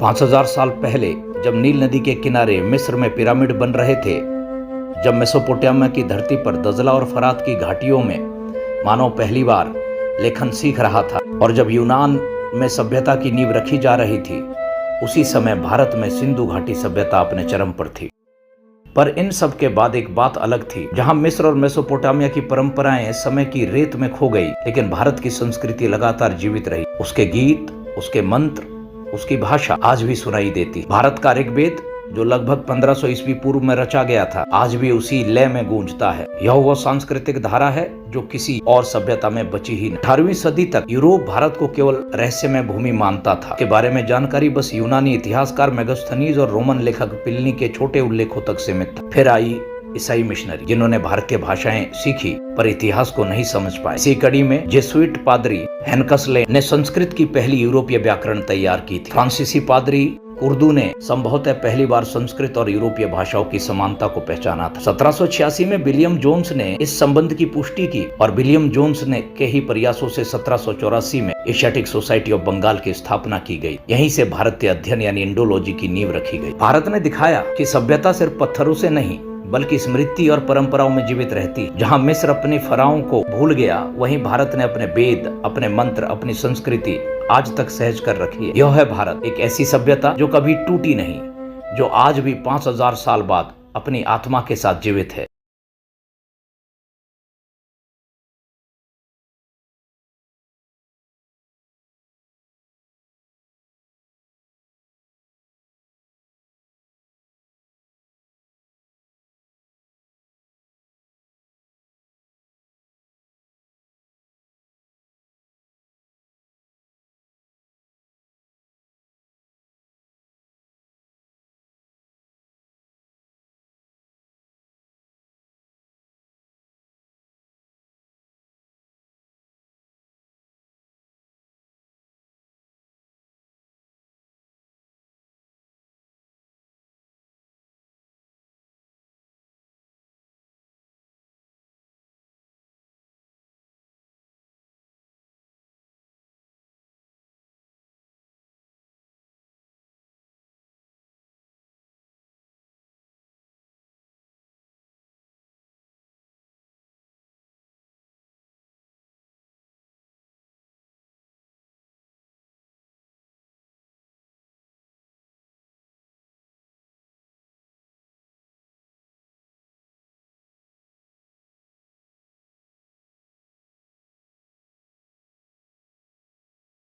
5000 साल पहले जब नील नदी के किनारे मिस्र में पिरामिड बन रहे थे, जब मेसोपोटामिया की धरती पर दजला और फरात की घाटियों में मानव पहली बार लेखन सीख रहा था और जब यूनान में सभ्यता की नींव रखी जा रही थी, उसी समय भारत में सिंधु घाटी सभ्यता अपने चरम पर थी। पर इन सब के बाद एक बात अलग थी। जहां मिस्र और मेसोपोटामिया की परंपराएं समय की रेत में खो गई, लेकिन भारत की संस्कृति लगातार जीवित रही। उसके गीत, उसके मंत्र, उसकी भाषा आज भी सुनाई देती। भारत का ऋग्वेद जो लगभग 1500 ईस्वी पूर्व में रचा गया था, आज भी उसी लय में गूंजता है। यह वो सांस्कृतिक धारा है जो किसी और सभ्यता में बची ही नहीं। 18वीं सदी तक यूरोप भारत को केवल रहस्यमय भूमि मानता था। के बारे में जानकारी बस यूनानी इतिहासकार मेगास्थनीज और रोमन लेखक प्लिनी के छोटे उल्लेखों तक सीमित था। फिर आई ईसाई मिशनरी, जिन्होंने भारतीय भाषाएं सीखी पर इतिहास को नहीं समझ पाए। इसी कड़ी में जेसुइट पादरी हेनकसले ने संस्कृत की पहली यूरोपीय व्याकरण तैयार की थी। फ्रांसीसी पादरी उर्दू ने संभवतः पहली बार संस्कृत और यूरोपीय भाषाओं की समानता को पहचाना था। 1786 में विलियम जोन्स ने इस संबंध की पुष्टि की और विलियम जोन्स ने के ही प्रयासों से 1784 में एशियाटिक सोसाइटी ऑफ बंगाल की स्थापना की गई। यहीं से भारतीय अध्ययन यानी इंडोलॉजी की नींव रखी गई। भारत ने दिखाया कि सभ्यता सिर्फ पत्थरों से नहीं बल्कि स्मृति और परंपराओं में जीवित रहती। जहां मिस्र अपनी फराओं को भूल गया, वहीं भारत ने अपने वेद, अपने मंत्र, अपनी संस्कृति आज तक सहज कर रखी है। यह है भारत, एक ऐसी सभ्यता जो कभी टूटी नहीं, जो आज भी 5000 साल बाद अपनी आत्मा के साथ जीवित है।